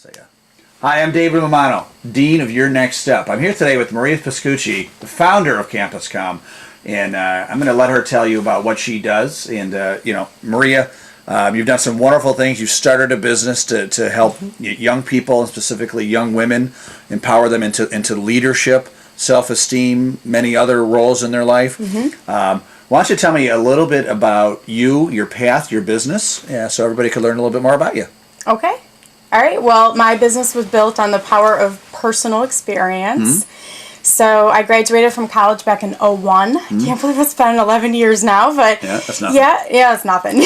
So, yeah. Hi, I'm David Romano, Dean of Your Next Step. I'm here today with Maria Pascucci, the founder of CampusComm, and I'm going to let her tell you about what she does. And, Maria, you've done some wonderful things. You've started a business to help young people, and specifically young women, empower them into leadership, self-esteem, many other roles in their life. Why don't you tell me a little bit about you, your path, your business, so everybody can learn a little bit more about you. Okay. All right. Well, my business was built on the power of personal experience. So I graduated from college back in 01. Can't believe it's been 11 years now, but yeah, that's nothing. Yeah, it's nothing.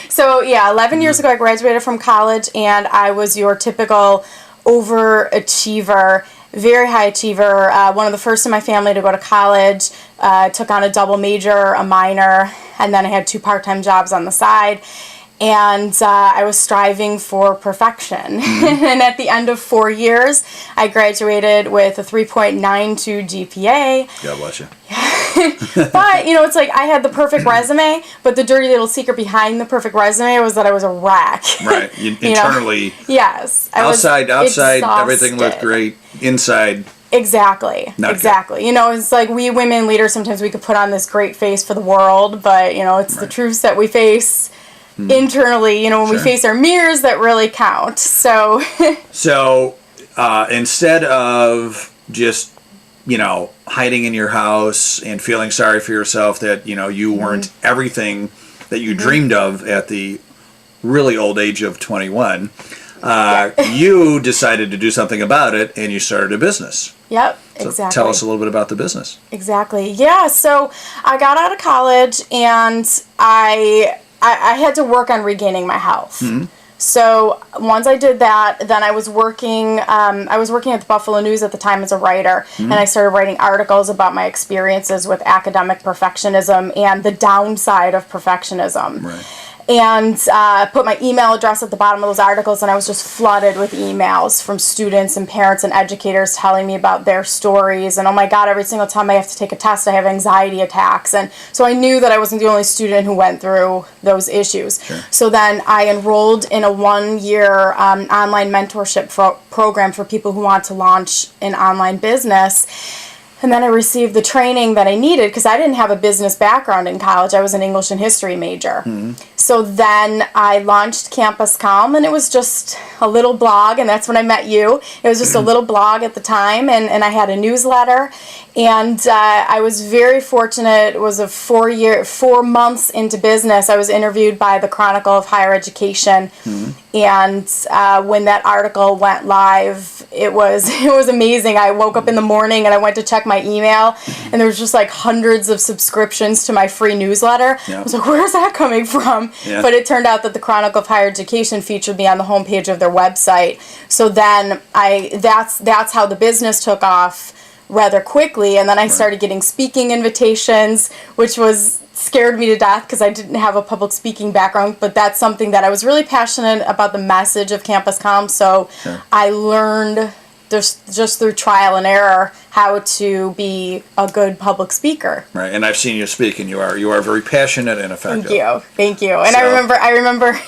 So 11 years ago I graduated from college, and I was your typical overachiever, very high achiever. One of the first in my family to go to college. Took on a double major, a minor, and then I had 2 part-time jobs on the side. And I was striving for perfection. And at the end of 4 years, I graduated with a 3.92 GPA. God bless you. But, it's like I had the perfect resume, but the dirty little secret behind the perfect resume was that I was a wreck. Right. Internally. Yes. Outside, everything looked great. Inside. Exactly. Exactly. Good. It's like we women leaders, sometimes we could put on this great face for the world, but, it's the truths that we face internally, when we face our mirrors that really count. So instead of just, hiding in your house and feeling sorry for yourself that, you weren't everything that you dreamed of at the really old age of 21, you decided to do something about it, and you started a business. Yep, so exactly. Tell us a little bit about the business. Exactly. Yeah, so I got out of college, and I had to work on regaining my health. So once I did that, then I was working at the Buffalo News at the time as a writer, and I started writing articles about my experiences with academic perfectionism and the downside of perfectionism. Right. And put my email address at the bottom of those articles, and I was just flooded with emails from students and parents and educators telling me about their stories. And oh my God, every single time I have to take a test, I have anxiety attacks. And so I knew that I wasn't the only student who went through those issues. Sure. So then I enrolled in a 1-year online mentorship program for people who want to launch an online business. And then I received the training that I needed because I didn't have a business background in college. I was an English and history major. So then I launched CampusComm, and it was just a little blog, and that's when I met you. It was just a little blog at the time, and I had a newsletter. And I was very fortunate. It was a 4 months into business, I was interviewed by the Chronicle of Higher Education. And when that article went live, it was amazing. I woke up in the morning and I went to check my email, and there was just like hundreds of subscriptions to my free newsletter. I was like, where's that coming from? But it turned out that the Chronicle of Higher Education featured me on the homepage of their website. So then that's how the business took off rather quickly. And then I started getting speaking invitations, which scared me to death because I didn't have a public speaking background, but that's something that I was really passionate about, the message of CampusComm. So I learned just through trial and error how to be a good public speaker. Right, and I've seen you speak, and you are very passionate and effective. Thank you. And I remember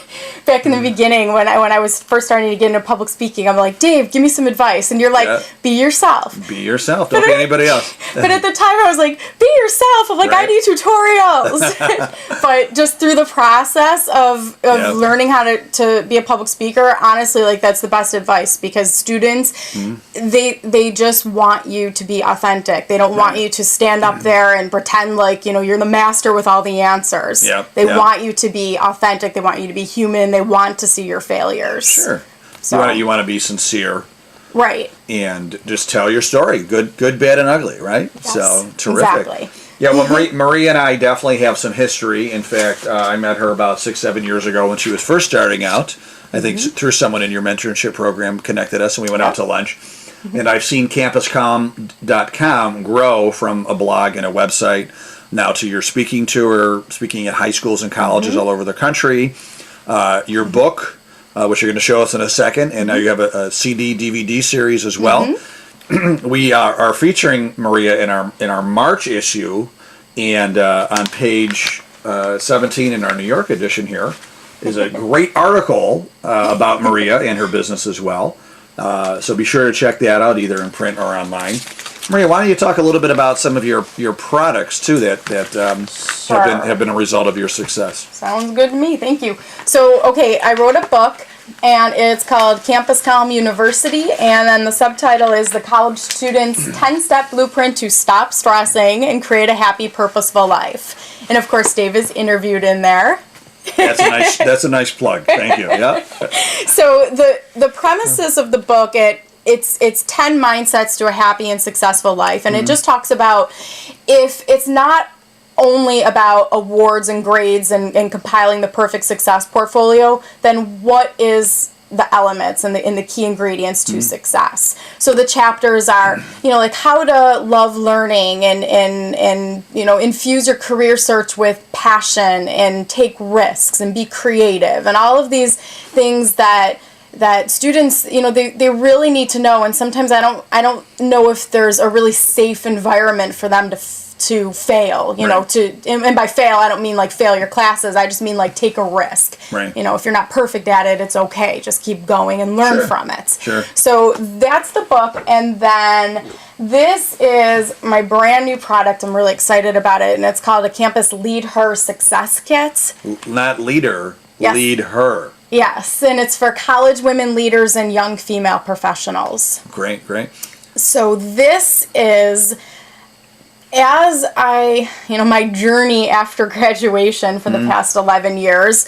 back in the beginning when I was first starting to get into public speaking, I'm like, Dave, give me some advice, and you're like, be yourself. Be yourself. Don't be anybody else. But at the time, I was like, be yourself. I'm like, I need tutorials. But just through the process of learning how to be a public speaker, honestly, like that's the best advice, because students, they just want you to be authentic. They don't want you to stand up there and pretend like, you're the master with all the answers. They want you to be authentic. They want you to be human. They want to see your failures. Sure. So you want to be sincere. Right. And just tell your story. Good, bad, and ugly, right? Yes, so, terrific. Exactly. Yeah, well, Maria and I definitely have some history. In fact, I met her about 6-7 years ago when she was first starting out. I think through someone in your mentorship program connected us, and we went out to lunch. And I've seen CampusComm.com grow from a blog and a website now to your speaking tour, speaking at high schools and colleges all over the country. Your book, which you're going to show us in a second, and now you have a CD, DVD series as well. We are featuring Maria in our March issue, and on page 17 in our New York edition here, is a great article about Maria and her business as well. So be sure to check that out either in print or online. Maria, why don't you talk a little bit about some of your products too that Sure. have been a result of your success? Sounds good to me. Thank you. So, okay, I wrote a book, and it's called Campus Calm University, and then the subtitle is The College Student's 10-Step Blueprint to Stop Stressing and Create a Happy, Purposeful Life. And of course, Dave is interviewed in there. That's a nice plug. Thank you. Yeah. So the premises of the book, it's 10 mindsets to a happy and successful life, and it just talks about if it's not only about awards and grades and compiling the perfect success portfolio, then what is the elements and the key ingredients to success. So the chapters are, like how to love learning and infuse your career search with passion and take risks and be creative and all of these things that students, they really need to know. And sometimes I don't know if there's a really safe environment for them to fail, Right. and by fail, I don't mean like fail your classes. I just mean like take a risk. Right. If you're not perfect at it, it's okay. Just keep going and learn Sure. from it. Sure. So that's the book. And then this is my brand new product. I'm really excited about it. And it's called a Campus Lead Her Success Kit. Not leader, Yes. lead her. Yes. And it's for college women leaders and young female professionals. Great. So this is, as my journey after graduation for the past 11 years,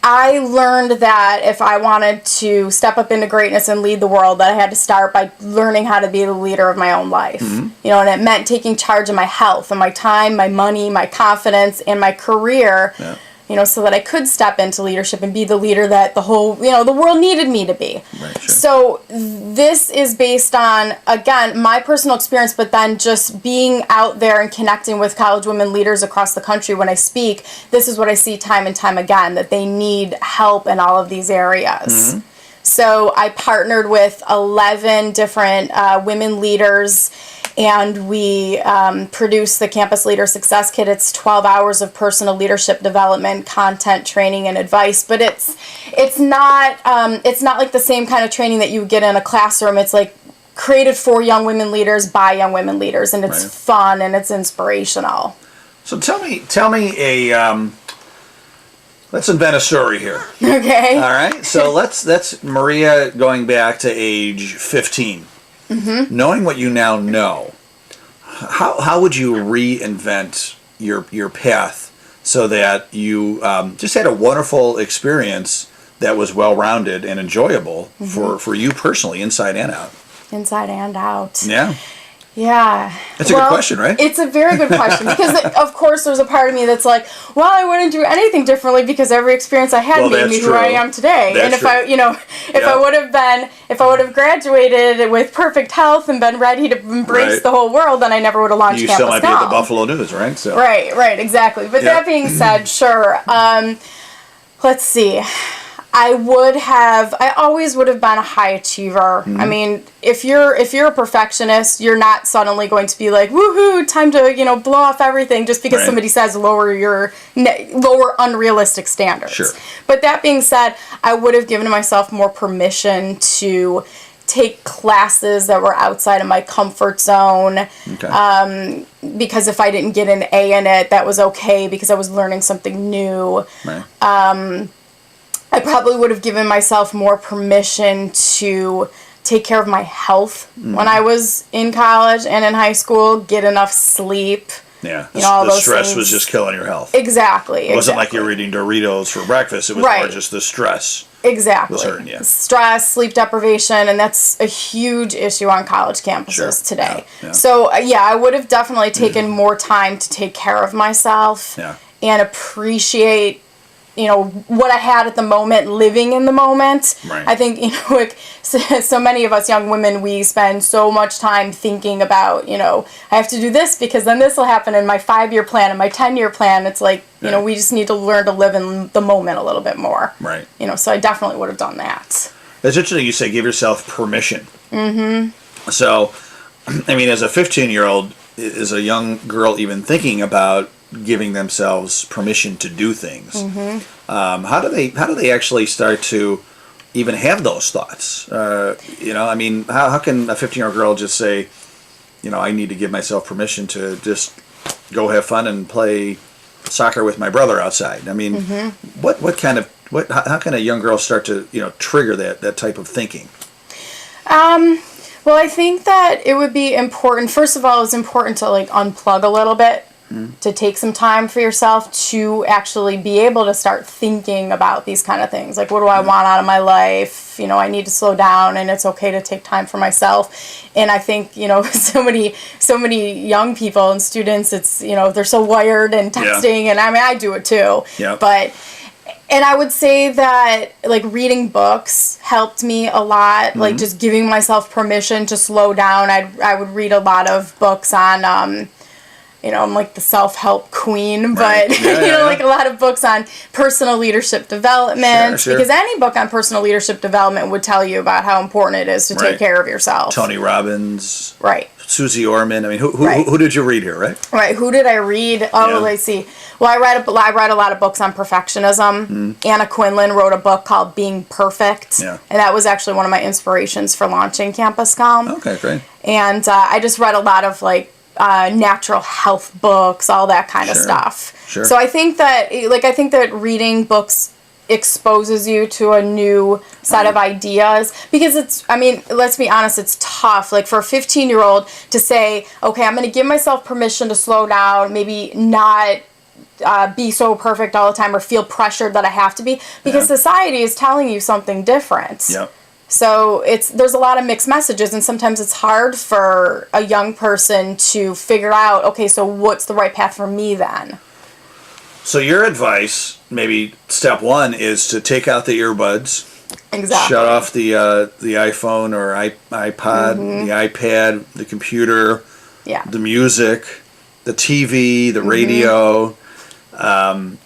I learned that if I wanted to step up into greatness and lead the world, that I had to start by learning how to be the leader of my own life. And it meant taking charge of my health and my time, my money, my confidence, and my career. Yeah. So that I could step into leadership and be the leader that the whole, the world needed me to be. Right, sure. So this is based on, again, my personal experience, but then just being out there and connecting with college women leaders across the country when I speak. This is what I see time and time again, that they need help in all of these areas. So I partnered with 11 different women leaders, and we produced the Campus Leader Success Kit. It's 12 hours of personal leadership development, content, training, and advice. But it's not like the same kind of training that you would get in a classroom. It's like created for young women leaders by young women leaders, and it's Right. fun and it's inspirational. So tell me a let's invent a story here. Okay. All right. So that's Maria going back to age 15. Knowing what you now know, how would you reinvent your path so that you just had a wonderful experience that was well-rounded and enjoyable for you personally, inside and out? Inside and out. Yeah. Yeah. That's a good question, right? It's a very good question because, of course, there's a part of me that's like, well, I wouldn't do anything differently because every experience I had made me who I am today. That's and if true. if I would have graduated with perfect health and been ready to embrace Right. the whole world, then I never would have launched You Campus still might be at the Calm. Buffalo News, right? So. Right, exactly. But Yeah. that being said, sure. Let's see. I always would have been a high achiever. I mean, if you're a perfectionist, you're not suddenly going to be like, woohoo, time to, blow off everything just because Right. somebody says lower unrealistic standards. Sure. But that being said, I would have given myself more permission to take classes that were outside of my comfort zone. Okay. Because if I didn't get an A in it, that was okay because I was learning something new. Right. I probably would have given myself more permission to take care of my health when I was in college and in high school, get enough sleep. Yeah. all The those stress things. was just killing your health. Exactly. It wasn't like you were eating Doritos for breakfast. It was more Right. just the stress. Exactly. was hurting you. Stress, sleep deprivation, and that's a huge issue on college campuses Sure. today. Yeah. So, I would have definitely taken more time to take care of myself Yeah. and appreciate what I had at the moment, living in the moment. Right. I think, so many of us young women, we spend so much time thinking about, I have to do this because then this will happen in my 5-year plan and my 10-year plan. It's like, Yeah. we just need to learn to live in the moment a little bit more. Right. So I definitely would have done that. It's interesting you say give yourself permission. So, I mean, as a 15-year-old, is a young girl even thinking about giving themselves permission to do things. How do they actually start to even have those thoughts? I mean, how can a 15-year-old girl just say, I need to give myself permission to just go have fun and play soccer with my brother outside? I mean, how can a young girl start to, trigger that type of thinking? Well, I think that it would be important. First of all, it's important to unplug a little bit, to take some time for yourself to actually be able to start thinking about these kind of things. Like, what do I want out of my life? I need to slow down, and it's okay to take time for myself. And I think, so many young people and students, it's, they're so wired and texting, and I mean, I do it too. Yeah. And I would say that, reading books helped me a lot. Just giving myself permission to slow down. I would read a lot of books on, I'm the self-help queen, but, a lot of books on personal leadership development. Sure. Because any book on personal leadership development would tell you about how important it is to take care of yourself. Tony Robbins. Right. Susie Orman. I mean, who did you read here, right? Right. Who did I read? Oh, let's see. Well, I read a lot of books on perfectionism. Anna Quinlan wrote a book called Being Perfect. Yeah. And that was actually one of my inspirations for launching Campus Calm. Okay, great. And I just read a lot of natural health books, all that kind of stuff. Sure. So I think that reading books exposes you to a new set of ideas, because let's be honest, it's tough. For a 15-year-old to say, okay, I'm going to give myself permission to slow down, maybe not be so perfect all the time or feel pressured that I have to be, because society is telling you something different. Yep. So there's a lot of mixed messages, and sometimes it's hard for a young person to figure out, okay, so what's the right path for me then? So your advice, maybe step one, is to take out the earbuds. Exactly. Shut off the iPhone or iPod, the iPad, the computer, the music, the TV, the radio, and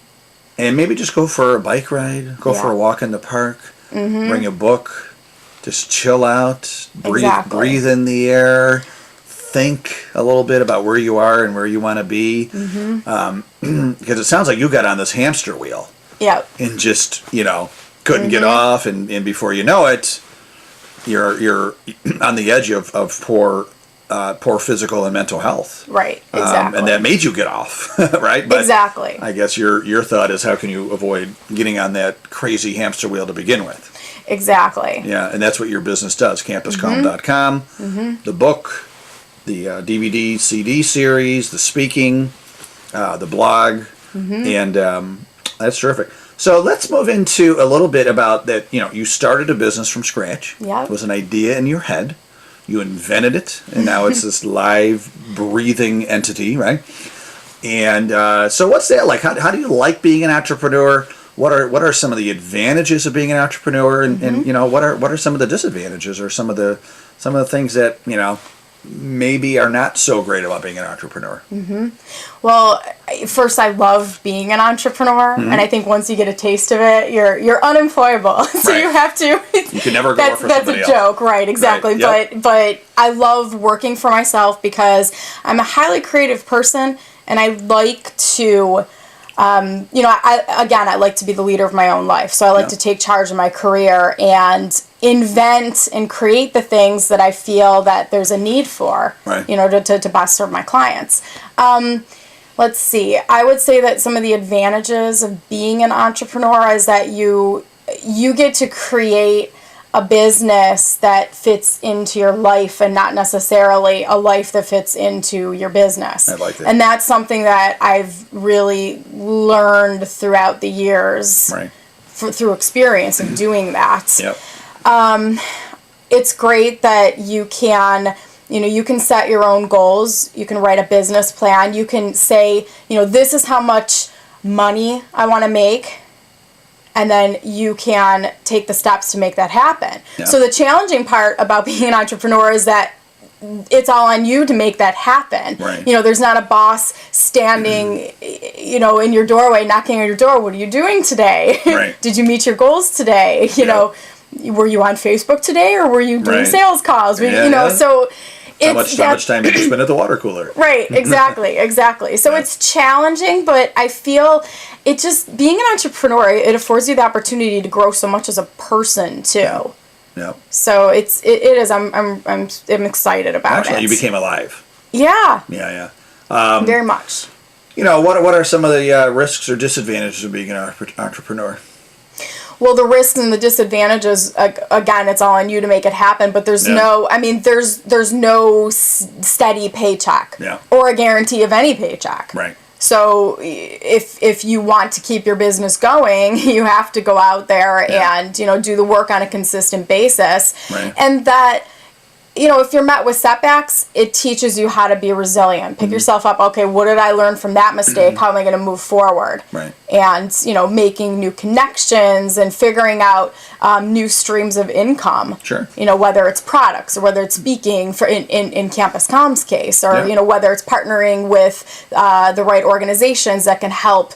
maybe just go for a bike ride, go for a walk in the park, bring a book, just chill out, breathe in the air, think a little bit about where you are and where you want to be, because it sounds like you got on this hamster wheel. Yeah. And just, couldn't get off, and before you know it, you're on the edge of poor physical and mental health. Right, exactly. And that made you get off, right? But exactly. I guess your thought is, how can you avoid getting on that crazy hamster wheel to begin with? Exactly. Yeah, and that's what your business does. CampusCalm.com, the book, the DVD, CD series, the speaking, the blog, and that's terrific. So let's move into a little bit about that. You started a business from scratch. Yeah. It was an idea in your head. You invented it, and now it's this live, breathing entity, right? And so what's that like? How do you like being an entrepreneur? What are some of the advantages of being an entrepreneur, and what are some of the disadvantages, or some of the things that maybe are not so great about being an entrepreneur? Well, first, I love being an entrepreneur, and I think once you get a taste of it, you're unemployable. So you have to. You can never go work for somebody else. That's a joke, right? Exactly. Right. Yep. But I love working for myself because I'm a highly creative person, and I like to. I like to be the leader of my own life. So I like to take charge of my career and invent and create the things that I feel that there's a need for, right. To best serve my clients. Let's see. I would say that some of the advantages of being an entrepreneur is that you get to create a business that fits into your life and not necessarily a life that fits into your business. I like that. And that's something that I've really learned throughout the years, right. Through experience of doing that. Yep. It's great that you can set your own goals. You can write a business plan. You can say, this is how much money I want to make. And then you can take the steps to make that happen. Yeah. So the challenging part about being an entrepreneur is that it's all on you to make that happen. Right. There's not a boss standing, in your doorway, knocking on your door. What are you doing today? Right. Did you meet your goals today? Were you on Facebook today, or were you doing sales calls? So How much time did you spend at the water cooler? Right, exactly. So it's challenging, but I feel it just, being an entrepreneur, it affords you the opportunity to grow so much as a person too. Yeah. So it is. I'm excited about it. Actually, you became alive. Yeah. Yeah. Very much. What are some of the risks or disadvantages of being an entrepreneur? Well, the risks and the disadvantages, again, it's all on you to make it happen, but there's no steady paycheck or a guarantee of any paycheck. Right. So if you want to keep your business going, you have to go out there and, do the work on a consistent basis. Right. And that, if you're met with setbacks, it teaches you how to be resilient. Pick yourself up. Okay, what did I learn from that mistake? How am I going to move forward? Right. And, making new connections and figuring out new streams of income. Sure. Whether it's products or whether it's speaking in Campus Com's case, or, whether it's partnering with the right organizations that can help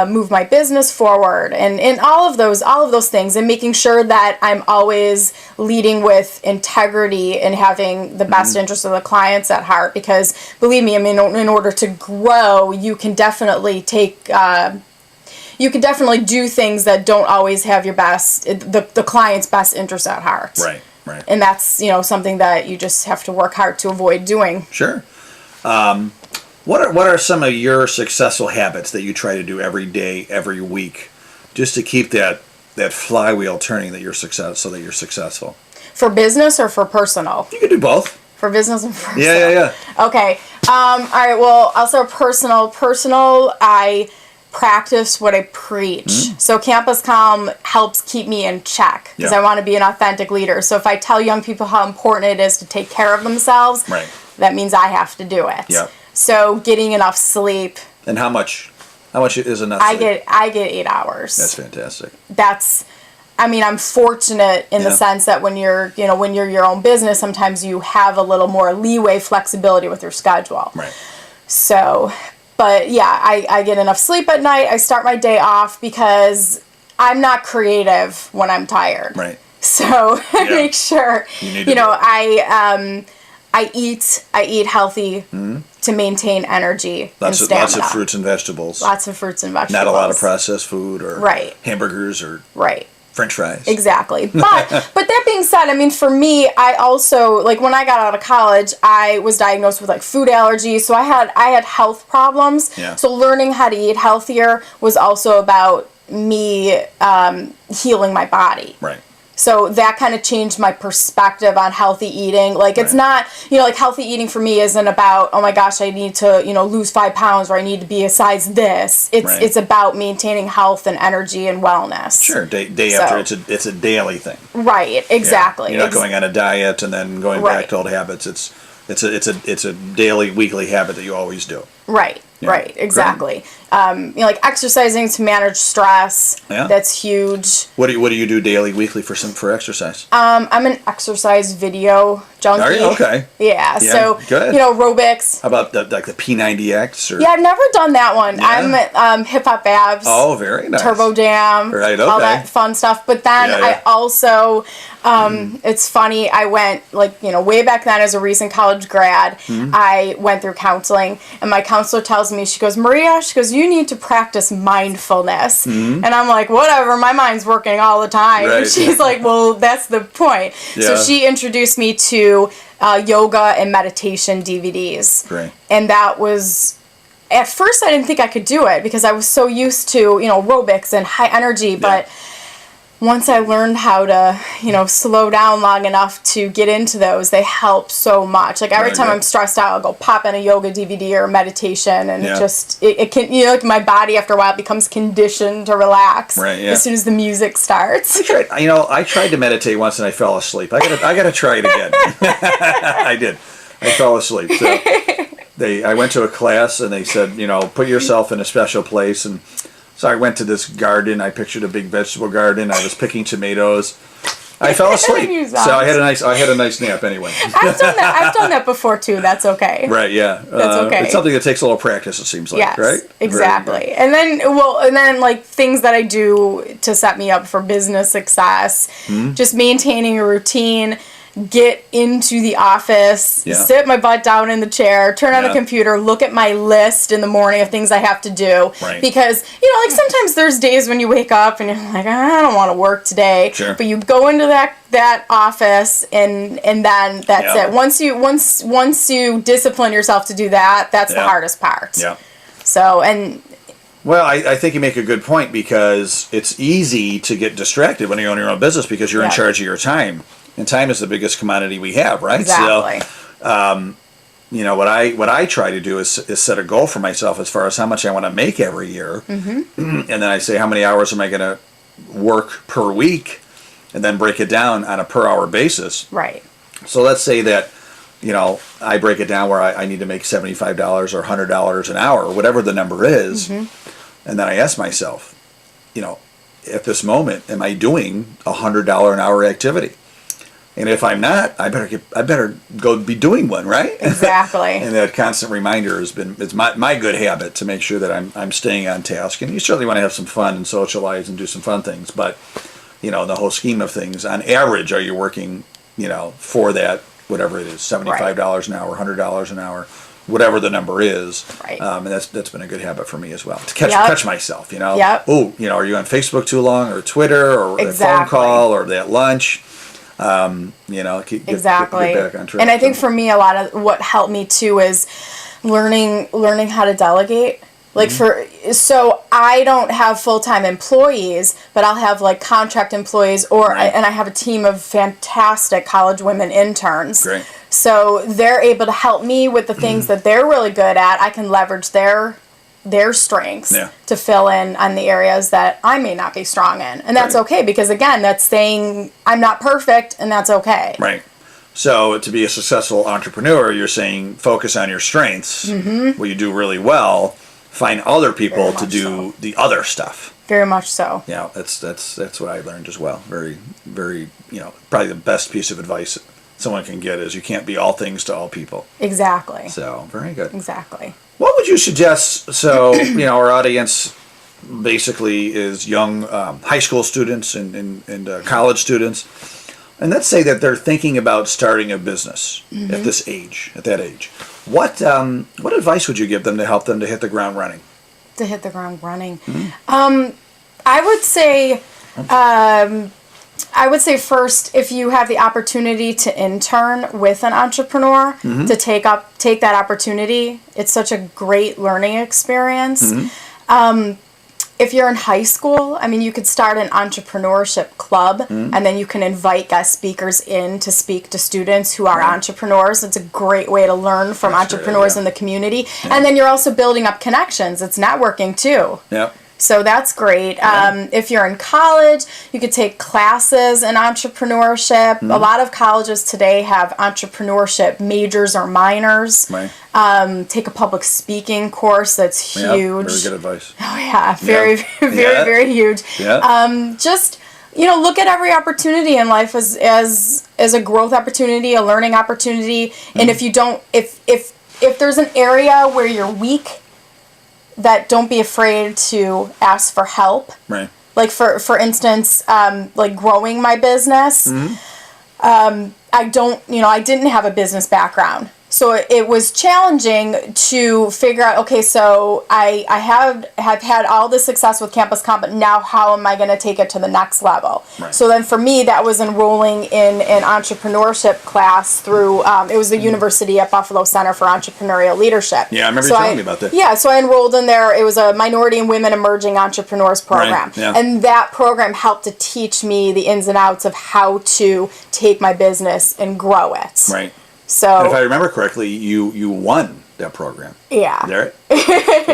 move my business forward, and all of those things, and making sure that I'm always leading with integrity and having the best interest of the clients at heart. Because believe me, in order to grow, you can definitely do things that don't always have the client's best interest at heart. Right. And that's something that you just have to work hard to avoid doing. Sure. What are some of your successful habits that you try to do every day, every week, just to keep that flywheel turning so that you're successful? For business or for personal? You can do both. For business and personal. Yeah. Okay. All right. Well, I'll start personal. Personal, I practice what I preach. So Campus Com helps keep me in check because I want to be an authentic leader. So if I tell young people how important it is to take care of themselves, that means I have to do it. Yep. So getting enough sleep. And how much is enough sleep? I get 8 hours. That's fantastic. I'm fortunate in the sense that when you're your own business, sometimes you have a little more leeway, flexibility with your schedule. Right. So, but yeah, I get enough sleep at night. I start my day off because I'm not creative when I'm tired. Right. So I make sure, I eat healthy to maintain energy and stamina. Lots of fruits and vegetables. Lots of fruits and vegetables. Not a lot of processed food or hamburgers or French fries. Exactly. But that being said, for me, I also, when I got out of college, I was diagnosed with food allergies. So I had health problems. Yeah. So learning how to eat healthier was also about me healing my body. Right. So that kind of changed my perspective on healthy eating. It's not, healthy eating for me isn't about, oh my gosh, I need to, lose 5 pounds, or I need to be a size this. It's about maintaining health and energy and wellness. Sure, day after, it's a daily thing. Right, exactly. Yeah. You're not going on a diet and then going back to old habits. It's a daily, weekly habit that you always do. Right. Yeah. Right, exactly. Exercising to manage stress. Yeah. That's huge. What do you do daily, weekly for exercise? I'm an exercise video junkie. Are you? Okay. Yeah. So good. Aerobics. How about the P90X? Yeah, I've never done that one. Yeah. I'm Hip Hop Abs. Oh, very nice. Turbo Jam. Right. Okay. All that fun stuff. But then I also, it's funny. I went way back then as a recent college grad. I went through counseling, and my counselor tells me, she goes, Maria, you need to practice mindfulness. And I'm like, whatever, my mind's working all the time. Right. And she's like, well, that's the point. Yeah. So she introduced me to yoga and meditation DVDs. Great. And that was, at first I didn't think I could do it because I was so used to, aerobics and high energy, but once I learned how to, slow down long enough to get into those, they help so much. Every time I'm stressed out, I'll go pop in a yoga DVD or meditation, and it can, my body after a while becomes conditioned to relax as soon as the music starts. I tried to meditate once and I fell asleep. I gotta try it again. I did. I fell asleep. So I went to a class and they said, put yourself in a special place, and so I went to this garden. I pictured a big vegetable garden. I was picking tomatoes. I fell asleep. So I had a nice nap anyway. I've done that before too. That's okay. Right. Yeah. That's okay. It's something that takes a little practice. It seems like. Yes, right. Exactly. And then things that I do to set me up for business success, just maintaining a routine. get into the office, Yeah. sit my butt down in the chair, turn on the Yeah. computer, look at my list in the morning of things I have to do. Right. Because, like sometimes there's days when you wake up and you're like, I don't want to work today. Sure. But you go into that office and then that's Yeah. it. Once you discipline yourself to do that, that's the Yeah. hardest part. Yeah. So, and Well, I think you make a good point, because it's easy to get distracted when you own your own business, because you're in Yeah. charge of your time. And time is the biggest commodity we have, right? exactly. So, what I try to do is set a goal for myself as far as how much I want to make every year. Mm-hmm. And then I say, how many hours am I going to work per week? And then break it down on a per hour basis. Right. So let's say that, I break it down where I need to make $75 or $100 an hour, or whatever the number is. Mm-hmm. And then I ask myself, at this moment, am I doing a $100 an hour activity? And if I'm not, I better go be doing one, right? Exactly. And that constant reminder it's my good habit to make sure that I'm staying on task. And you certainly want to have some fun and socialize and do some fun things, but the whole scheme of things, on average, are you working, for that, whatever it is, $75 an hour, $100 an hour, whatever the number is. Right. And that's been a good habit for me as well, to catch myself, Yep. Oh, are you on Facebook too long, or Twitter, or that phone Exactly. call, or that lunch? Exactly. Get back on track. And I think for me, a lot of what helped me too is learning how to delegate. Like so I don't have full-time employees, but I'll have like contract employees, and I have a team of fantastic college women interns. Great. So they're able to help me with the things that they're really good at. I can leverage their strengths to fill in on the areas that I may not be strong in. And that's okay, because again, that's saying I'm not perfect, and that's okay. Right. So to be a successful entrepreneur, you're saying focus on your strengths, what you do really well, find other people to do the other stuff. Very much so. Yeah, that's what I learned as well. Very, very, probably the best piece of advice someone can get is you can't be all things to all people. Exactly. So, very good. Exactly. What would you suggest? So, our audience basically is young high school students and college students. And let's say that they're thinking about starting a business at that age. What advice would you give them to help them to hit the ground running? To hit the ground running. I would say first, if you have the opportunity to intern with an entrepreneur, to take that opportunity. It's such a great learning experience. If you're in high school, you could start an entrepreneurship club, and then you can invite guest speakers in to speak to students who are entrepreneurs. It's a great way to learn from entrepreneurs in the community. Yeah. And then you're also building up connections. It's networking too. Yep. So that's great. If you're in college, you could take classes in entrepreneurship. A lot of colleges today have entrepreneurship majors or minors. Right. Take a public speaking course. That's huge. Very good advice. Oh yeah, very huge. Yeah. Just look at every opportunity in life as a growth opportunity, a learning opportunity. And if there's an area where you're weak, that don't be afraid to ask for help. Right. Like for instance, like growing my business. I didn't have a business background. So it was challenging to figure out, okay, so I have had all this success with Campus Comp, but now how am I going to take it to the next level? Right. So then for me, that was enrolling in an entrepreneurship class through, it was the University at Buffalo Center for Entrepreneurial Leadership. Yeah, I remember you telling me about that. Yeah, so I enrolled in there. It was a Minority and Women Emerging Entrepreneurs program. Right, yeah. And that program helped to teach me the ins and outs of how to take my business and grow it. Right. So, and if I remember correctly, you won that program. Yeah. There.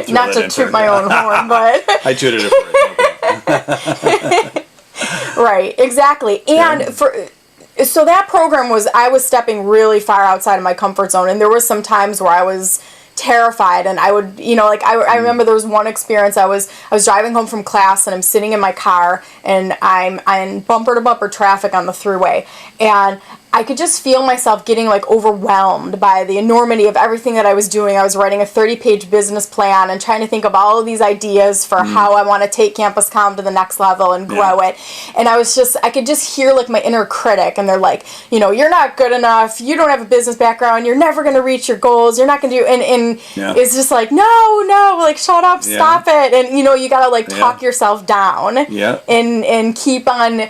Not to toot my own horn, but I tooted it for you. Right, exactly. And so that program I was stepping really far outside of my comfort zone, and there were some times where I was terrified, and I would, I remember there was one experience. I was driving home from class, and I'm sitting in my car, and I'm in bumper to bumper traffic on the thruway, and I could just feel myself getting like overwhelmed by the enormity of everything that I was doing. I was writing a 30-page business plan and trying to think of all of these ideas for how I want to take Campus Com to the next level and grow it. And I could just hear like my inner critic, and they're like, you're not good enough. You don't have a business background. You're never going to reach your goals. You're not going to do, and it's just like, no, like shut up, stop it. And you got to like talk yourself down and keep on,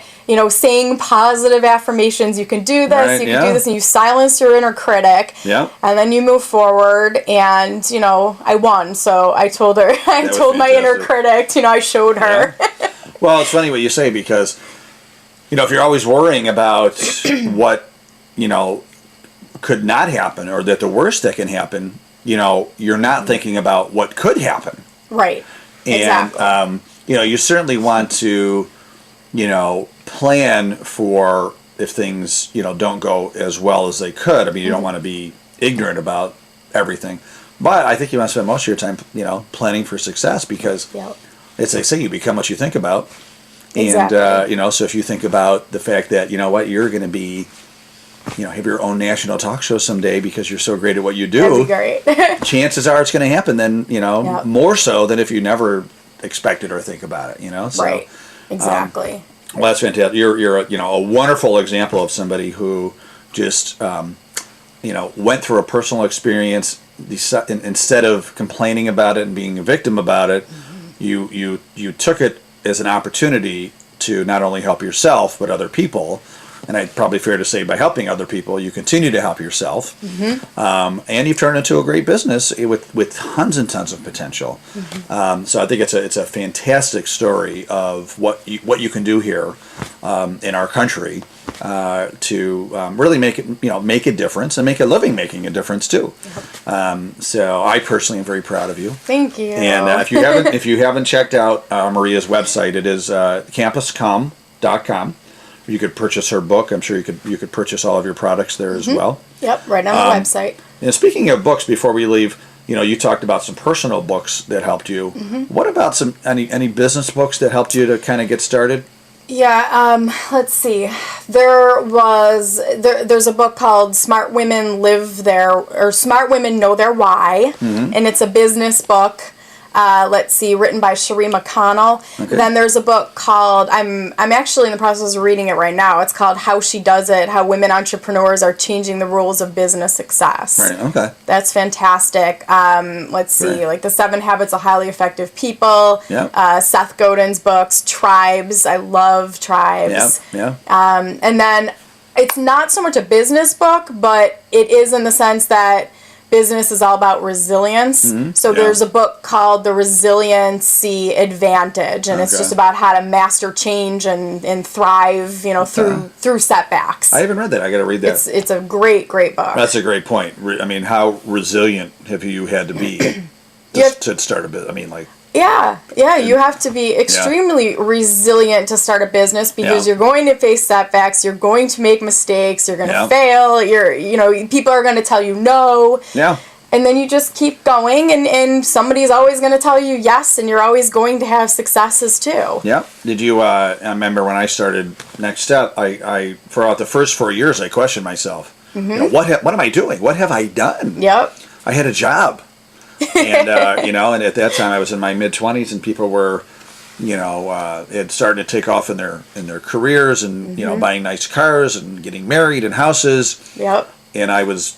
saying positive affirmations. You can do this, you can do this, and you silence your inner critic. Yeah. And then you move forward, and, I won. So I told her, I told my inner critic, I showed her. Yeah. Well, it's funny what you say, because, if you're always worrying about what, could not happen, or that the worst that can happen, you're not thinking about what could happen. Right. And, exactly. You certainly want to, plan for if things, don't go as well as they could. I mean, you don't want to be ignorant about everything. But I think you want to spend most of your time, planning for success, because, as they say, you become what you think about. Exactly. And, so if you think about the fact that, you're going to be, have your own national talk show someday because you're so great at what you do. That'd be great. Chances are it's going to happen then, more so than if you never expected or think about it, So, right. Exactly. Well, that's fantastic. You're a wonderful example of somebody who just went through a personal experience. Instead of complaining about it and being a victim about it, you took it as an opportunity to not only help yourself but other people. And I'd probably fair to say by helping other people, you continue to help yourself, and you've turned into a great business with tons and tons of potential. So I think it's a fantastic story of what you can do here in our country to really make it make a difference and make a living making a difference too. So I personally am very proud of you. Thank you. And if you haven't checked out Maria's website, it is campuscom.com. You could purchase her book. I'm sure you could purchase all of your products there as well. Yep, right on the website. And speaking of books, before we leave, you talked about some personal books that helped you. What about any business books that helped you to kind of get started? Yeah, let's see. There's a book called Smart Women Smart Women Know Their Why, and it's a business book. Written by Cherie McConnell. Okay. Then there's a book called, I'm actually in the process of reading it right now. It's called How She Does It, How Women Entrepreneurs Are Changing the Rules of Business Success. Right, okay. That's fantastic. Like The 7 Habits of Highly Effective People. Yep. Seth Godin's books, Tribes. I love Tribes. Yeah. And then it's not so much a business book, but it is in the sense that business is all about resilience. So there's a book called The Resiliency Advantage, and it's just about how to master change and thrive, through setbacks. I haven't read that. I got to read that. It's a great book. That's a great point. I mean, how resilient have you had to be to start a business? I mean, like. Yeah, you have to be extremely resilient to start a business, because you're going to face setbacks, you're going to make mistakes, you're going to fail, people are going to tell you no. Yeah. And then you just keep going, and somebody's always going to tell you yes, and you're always going to have successes too. Yeah. Did you, I remember when I started Next Step, I throughout the first 4 years, I questioned myself. What am I doing? What have I done? Yep. I had a job. And and at that time I was in my mid-20s, and people were, had started to take off in their careers, and buying nice cars and getting married and houses. Yep. And I was,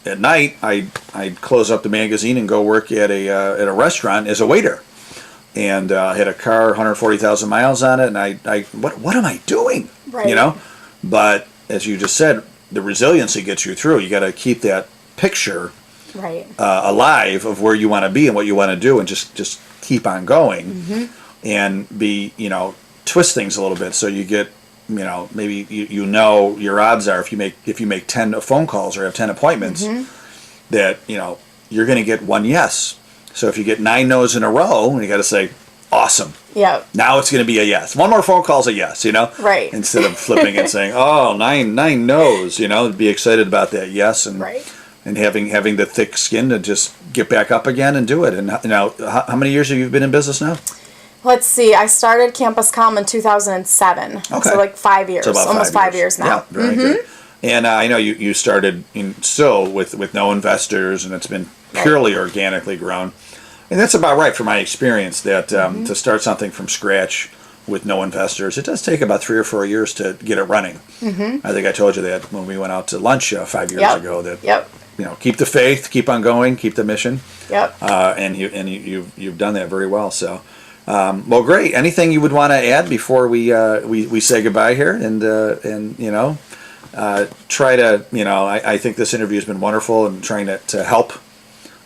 at night I'd close up the magazine and go work at a restaurant as a waiter, and I had a car, 140,000 miles on it, and I what am I doing? Right. But as you just said, the resiliency gets you through. You got to keep that picture. Right. Alive of where you want to be and what you want to do, and just keep on going, and be twist things a little bit, so you get maybe your odds are if you make 10 phone calls or have 10 appointments, that you're going to get one yes. So if you get 9 no's in a row, you got to say awesome. Yeah. Now it's going to be a yes. One more phone call's a yes. Right. Instead of flipping and saying nine no's. Be excited about that yes, and right. And having the thick skin to just get back up again and do it. And now, how many years have you been in business now? Let's see. I started Campus Com in 2007. Okay. So like 5 years. So about almost 5 years now. Yeah, very good. And I know you started still with no investors, and it's been purely organically grown. And that's about right from my experience, that to start something from scratch with no investors, it does take about 3 or 4 years to get it running. I think I told you that when we went out to lunch 5 years ago, that keep the faith, keep on going, keep the mission. And you've done that very well. So, well, great. Anything you would want to add before we say goodbye here, and try to I think this interview has been wonderful, and trying to help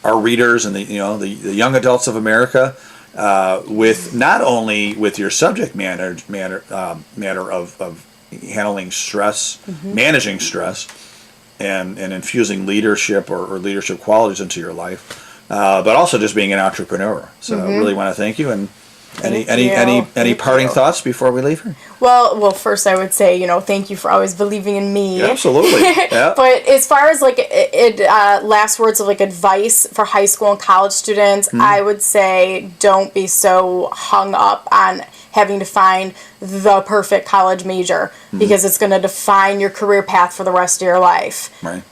our readers and the young adults of America with not only with your subject matter of handling stress, managing stress, and infusing leadership or leadership qualities into your life, but also just being an entrepreneur. So I really want to thank you. And any parting thoughts before we leave here? Well, first I would say, thank you for always believing in me. Yeah, absolutely. Yeah. But as far as last words of advice for high school and college students, I would say don't be so hung up on having to find the perfect college major, because it's going to define your career path for the rest of your life. Right.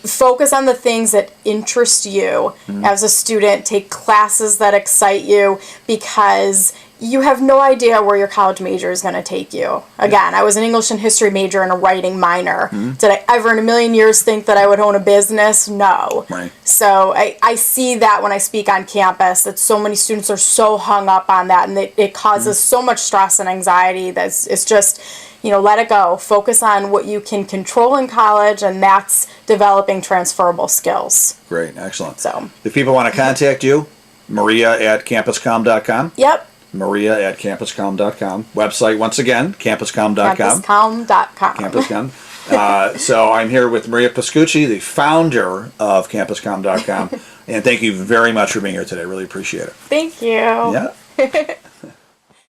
Focus on the things that interest you as a student. Take classes that excite you, because you have no idea where your college major is going to take you. Again, I was an English and history major and a writing minor. Did I ever in a million years think that I would own a business? No. Right. So I see that when I speak on campus, that so many students are so hung up on that, and it causes so much stress and anxiety that it's just, let it go. Focus on what you can control in college, and that's developing transferable skills. Great. Excellent. So if people want to contact you, Maria@campuscom.com. Yep. Maria@campuscom.com. Website, once again, campuscom.com. Campuscom.com. Campuscom. So I'm here with Maria Pascucci, the founder of campuscom.com. And thank you very much for being here today. Really appreciate it. Thank you. Yeah.